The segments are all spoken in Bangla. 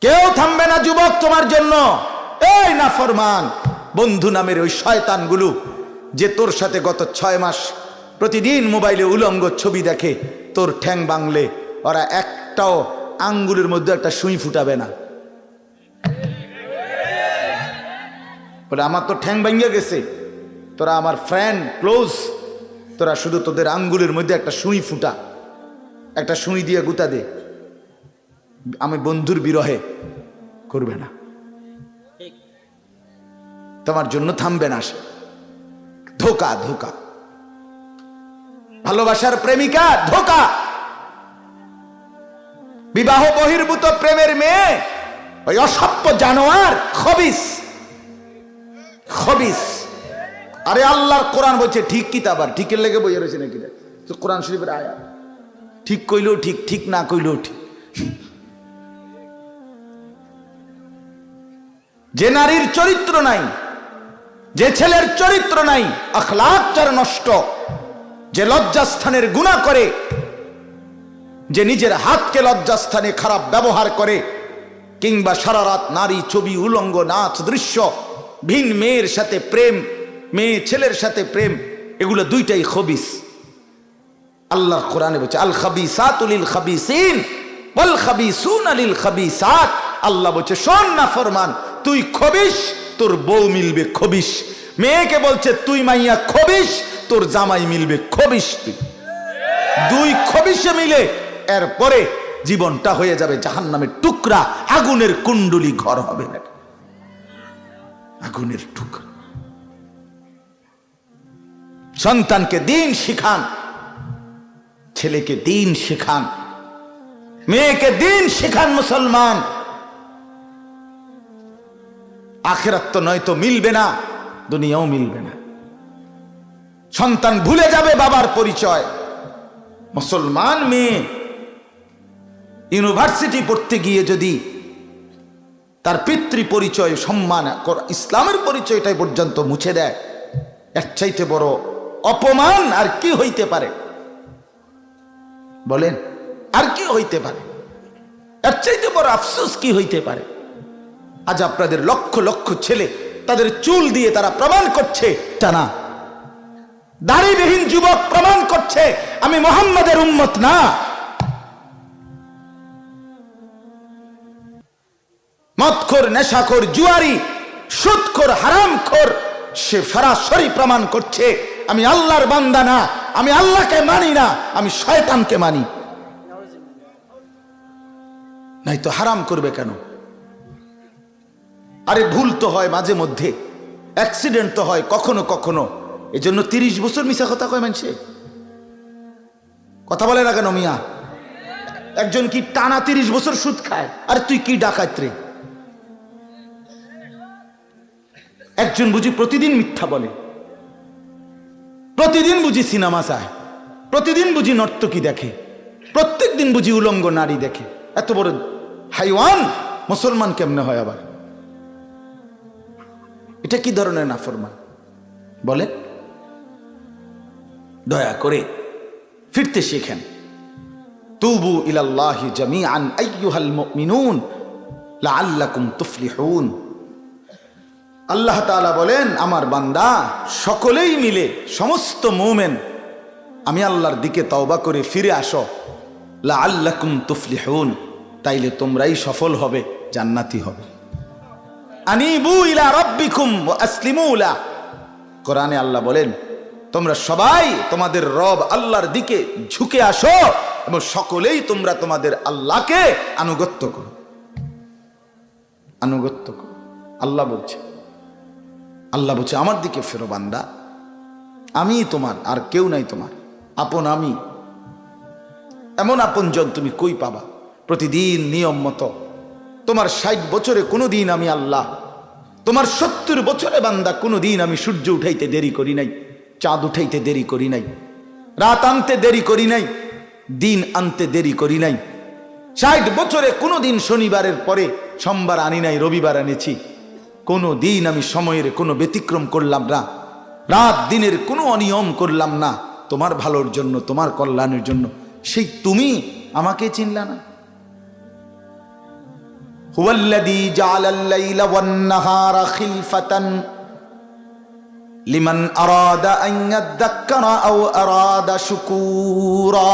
কেউ থামবে না যুবক তোমার জন্য। এই নাফরমান বন্ধু নামের ওই শয়তানগুলো যে তোর সাথে গত 6 মাস প্রতিদিন মোবাইলে উলঙ্গ ছবি দেখে, তোর ঠ্যাং বাংলে ওরা একটাও আঙ্গুলের মধ্যে একটা সুই ফুটাবে না। বলে আমার তো ঠ্যাং ভাঙ্গে গেছে, তোরা আমার ফ্রেন্ড ক্লোজ, তোরা শুধু তোদের আঙ্গুলের মধ্যে একটা সুই ফুটা, একটা সুই দিয়ে গুতা দে, আমি বন্ধুর বিরহে করবে না, তোমার জন্য থামবে না সে। ধোকা ধোকা, ভালোবাসার প্রেমিকা ধোকা, বিবাহ বহির্ভূত প্রেমের মেয়ে ওই অসভ্য জানোয়ার খবিস খবিস। আরে আল্লাহর কোরআন বলছে ঠিক কিতাব, আর ঠিকের লেগে বইয়ে রয়েছে নাকি তো কোরআন শরীফের আয়াত, ঠিক কইলেও ঠিক, ঠিক না কইলেও ঠিক। যে নারীর চরিত্র নাই, যে ছেলের চরিত্র নাই, আখলাক যার নষ্ট, যে লজ্জাস্থানের গুনাহ করে, যে নিজের হাতকে লজ্জাস্থানে খারাপ ব্যবহার করে, কিংবা সারা রাত নারী ছবি, উলঙ্গ নাচ দৃশ্য, ভিন মেয়ের সাথে প্রেম, মেয়ে ছেলের সাথে প্রেম, এগুলো দুইটাই খবিস। আল্লাহ কোরআনে বলছে আল খাবিসাতু লিল খাবিসিন ওয়াল খাবিসুনা লিল খাবিসাত। আল্লাহ বলছে শোন না ফরমান, তুই খবিস, তোর বউ মিলবে খবিস। মেয়েকে বলছে তুই মাইয়া খবিস, তোর জামাই মিলবে খবিস। তুই দুই খবিসে মিলে এরপরে জীবনটা হয়ে যাবে জাহান্নামের টুকরা, আগুনের কুণ্ডলি ঘর হবে না, আগুনের টুকরা। সন্তানকে দিন শিখান, ছেলেকে দিন শিখান, মেয়েকে দিন শিখান মুসলমান। আখিরাত তো নয়তো মিলবে না, দুনিয়াও মিলবে না। সন্তান ভুলে যাবে বাবার পরিচয়। মুসলমান মেয়ে ইউনিভার্সিটি পড়তে গিয়ে যদি তার পিতৃ পরিচয়, সম্মান, ইসলামের পরিচয়টাই পর্যন্ত মুছে দেয়, এর চাইতে বড় অপমান আর কি হইতে পারে? বলেন, আর কি হইতে পারে? এর চাইতে বড় আফসোস কি হইতে পারে? আজ আপনাদের লক্ষ লক্ষ ছেলে তাদের চুল দিয়ে তারা প্রমাণ করছে, টানা দাড়িবিহীন যুবক প্রমাণ করছে আমি মুহাম্মাদের উম্মত না। মদখোর, নেশাখোর, জুয়ারি, সুদখোর, হারামখোর, সে সরাসরি প্রমাণ করছে আমি আল্লাহর বান্দা না, আমি আল্লাহকে মানি না, আমি শয়তানকে মানি। নাই তো হারাম করবে কেন? আরে ভুল তো হয় মাঝে মধ্যে, অ্যাক্সিডেন্ট তো হয় কখনো কখনো, এজন্য 30 বছর মিশা কথা কয় মানুষে। কথা বলে না কেন মিয়া? একজন কি টানা 30 বছর সুদ খায়? আরে তুই কি ডাকাত রে? একজন বুঝি প্রতিদিন মিথ্যা বলে, প্রতিদিন বুঝি সিনেমা চায়, প্রতিদিন বুঝি নর্তকী দেখে, প্রত্যেক দিন বুঝি উলঙ্গ নারী দেখে। এত বড় হাইওয়ান মুসলমান কেমনে হয় আবার? এটা কি ধরনের নাফরমান বলে? দয়া করে ফিরতে শেখেন। তুবু ইলাল্লাহি জামিআন আইয়ুহাল মুমিনুন লাআল্লাকুম তুফলিহুন। আল্লাহ তাআলা বলেন, আমার বান্দা সকলেই মিলে, সমস্ত মুমিন আমি আল্লাহর দিকে তওবা করে ফিরে আসো, লাআল্লাকুম তুফলিহুন, তাইলে তোমরাই সফল হবে, জান্নাতি হবে। আনিবু ইলা রাব্বিকুম ওয়া আসলিমু লা। কোরআনে আল্লাহ বলেন তোমরা সবাই তোমাদের রব আল্লাহর দিকে ঝুঁকে আসো এবং সকলেই তোমরা তোমাদের আল্লাহকে আনুগত্য করো, আনুগত্য করো। আল্লাহ বলছে, আল্লাহ বলছে আমার দিকে ফেরো বান্দা, আমি তোমার, আর কেউ নাই তোমার আপন। আমি এমন আপনজন তুমি কই পাবা? প্রতিদিন নিয়ম মতো তোমার 60 বছরে কোনো দিন আমি আল্লাহ, তোমার 70 বছরে বান্দা কোনো দিন আমি সূর্য উঠাইতে দেরি করি নাই, চাঁদ উঠাইতে দেরি করি নাই, রাত আনতে দেরি করি নাই, দিন আনতে দেরি করি নাই। 60 বছরে কোনো দিন শনিবারের পরে সোমবার আনি নাই, রবিবার এনেছি। কোনো দিন আমি সময়ের কোনো ব্যতিক্রম করলাম না, রাত দিনের কোনো অনিয়ম করলাম না, তোমার ভালোর জন্য, তোমার কল্যাণের জন্য। সেই তুমি আমাকে চিনলা না? হুয়াল্লাযী জাআলাল লাইলা ওয়ান নাহারা খিলফাতান লিমান আরাদা আন ইয়াযাক্কারা আও আরাদা শুকুরা।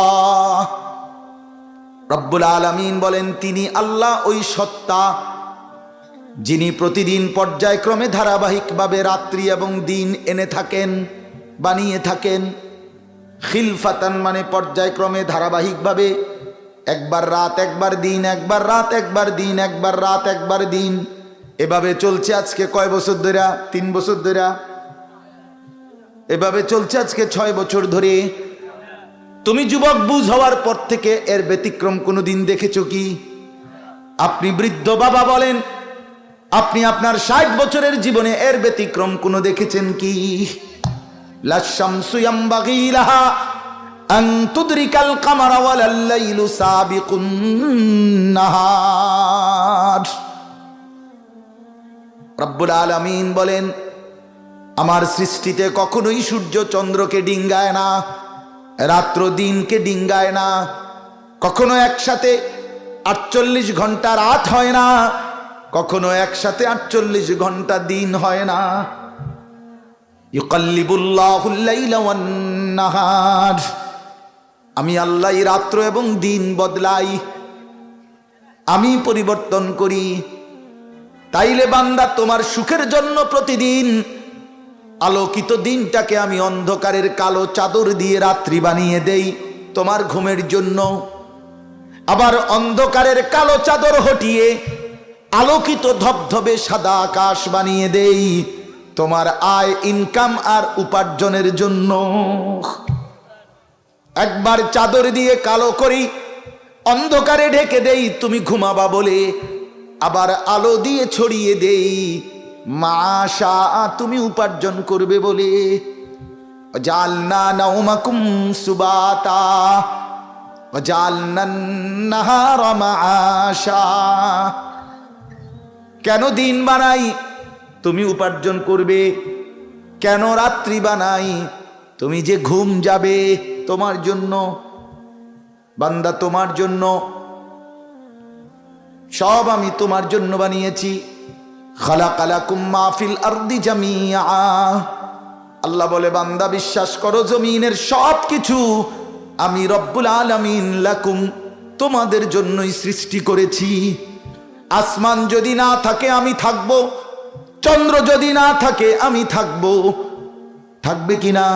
রব্বুল আলামিন বলেন, তিনি আল্লাহ ওই সত্তা যিনি প্রতিদিন পর্যায়ক্রমে ধারাবাহিকভাবে রাত্রি এবং দিন এনে থাকেন, বানিয়ে থাকেন। খিলফাতান মানে পর্যায়ক্রমে ধারাবাহিকভাবে, একবার রাত একবার দিন, একবার রাত একবার দিন, একবার রাত একবার দিন, এভাবে চলছে আজকে কয় বছর ধরে? 3 বছর ধরে। এভাবে চলছে আজকে 6 বছর ধরে। তুমি যুবক বুঝ হওয়ার পর থেকে এর ব্যতিক্রম কোনোদিন দেখেছো কি? আপনি বৃদ্ধ বাবা বলেন, আপনি আপনার 60 বছরের জীবনে এর ব্যতিক্রম কোনো দেখেছেন কি? লা শামসু ইয়ামবাগি লাহা আন তুদরিকাল কামারা ওয়ালাল লাইলু সাবিকুন নাহার। রব্বুল আলামিন বলেন, আমার সৃষ্টিতে কখনোই সূর্য চন্দ্রকে ডিঙ্গায় না, রাত্র দিনকে ডিঙ্গায় না, কখনো একসাথে 48 ঘন্টা রাত হয় না, কখনো একসাথে 48 ঘন্টা দিন হয় না। ইউকাল্লিবুল্লাহুল লাইলা ওয়ান নাহার, আমি আল্লাহ রাত্র এবং দিন বদলাই, আমি পরিবর্তন করি। তাইলে বান্দা, তোমার সুখের জন্য প্রতিদিন আলোকিত দিনটাকে আমি অন্ধকারের কালো চাদর দিয়ে রাত্রি বানিয়ে দেই তোমার ঘুমের জন্য। আবার অন্ধকারের কালো চাদর হটিয়ে আলোকিত ধবধবে সাদা আকাশ বানিয়ে দেই তোমার আয়, ইনকাম আর উপার্জনের জন্য। একবার চাদর দিয়ে কালো করি, অন্ধকারে ঢেকে দেই তুমি ঘুমাবা বলে, আবার আলো দিয়ে ছড়িয়ে দেই মাশা তুমি উপার্জন করবে বলে। জাআলনা নাওমাকুম সুবাতা ওয়া জাআলনান নাহারা মাআশা। কেন দিন বানাই? তুমি উপার্জন করবে। কেন রাত্রি বানাই? তুমি যে ঘুম যাবে, তোমার জন্য বান্দা, তোমার জন্য। সব আমি তোমার জন্য বানিয়েছি। খালাকালাকুম মা ফিল আরদি জামিআ। আল্লাহ বলে, বান্দা বিশ্বাস করো, জমিনের সব কিছু আমি রব্বুল আলামিন লাকুম তোমাদের জন্যই সৃষ্টি করেছি। আসমান যদি না থাকে আমি থাকবো, চন্দ্র যদি না থাকে আমি থাকবো। থাকবে কিনা?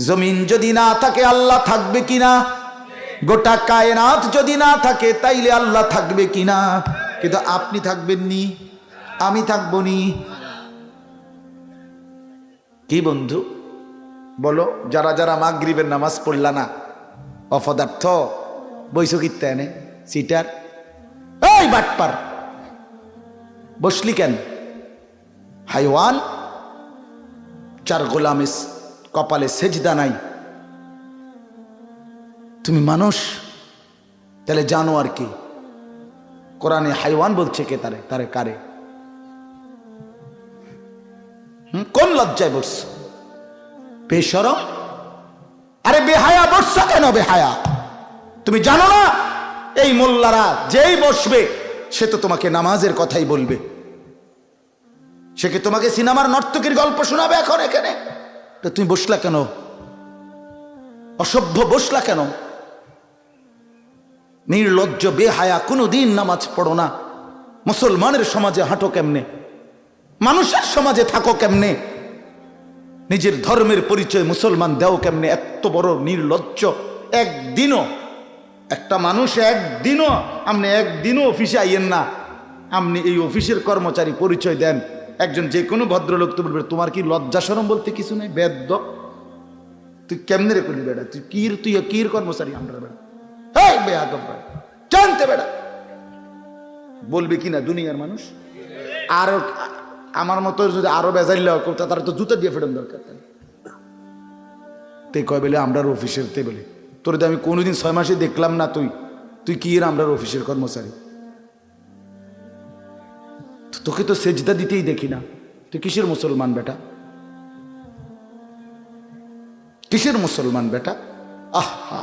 জমিন যদি না থাকে আল্লাহ থাকবে কিনা? গোটা কায়নাত যদি না থাকে তাইলে আল্লাহ থাকবে কিনা? কিন্তু আপনি থাকবেন নি, আমি থাকবো নি। কি বন্ধু বলো? যারা যারা মাগরিবের নামাজ পড়লা না, অপদার্থ বইছো কিত্তা এনে সিটার, এই বাটপার বসলি কেন? হাইওয়ান, 4 গোলামে কপালে সেজদা নাই, তুমি মানুষ, তাহলে জানো আর কি? কোরআনে হাইওয়ান বলছে কে? তারে কারে? কোন লজ্জায় বসছ? বেশরম, আরে বেহায়া বসছ কেন? বেহায়া, তুমি জানো না এই মোল্লারা যেই বসবে সে তো তোমাকে নামাজের কথাই বলবে। সে কি তোমাকে সিনেমার নর্তকীর গল্প শোনাবে এখন এখানে? তো তুমি বসলা কেন? অসভ্য বসলা কেন? নির্লজ্জ বেহায়া, কোনোদিন নামাজ পড়ো না। মুসলমানের সমাজে হাঁটো কেমনে? মানুষের সমাজে থাকো কেমনে? নিজের ধর্মের পরিচয় মুসলমান দেও কেমনে? এত বড় নির্লজ্জ। একদিনও একটা মানুষ আপনি একদিনও অফিসে আইয়েন না, আপনি এই অফিসের কর্মচারী পরিচয় দেন, একজন যে কোনো ভদ্রলোক তো বলবে তোমার কি লজ্জা শরম বলতে কিছু নেই? বেদ্য, তুই কেমনে রে করলি বেটা? তুই কির কর্মচারী? আমরা বেটা জানতে বেটা বলবে কিনা দুনিয়ার মানুষ? আর আমার মতো যদি আরো বেজাইল তারা তো জুতা দিয়ে ফেরান দরকার। তে কয় বলে আমরার অফিসের, তে বলে তোর আমি কোনোদিন 6 মাসে দেখলাম না, তুই কি এর আমরার অফিসের কর্মচারী? তোকে তো সেজদা দিতেই দেখি না, তুই কিসের মুসলমান বেটা? কিসের মুসলমান বেটা? আহা,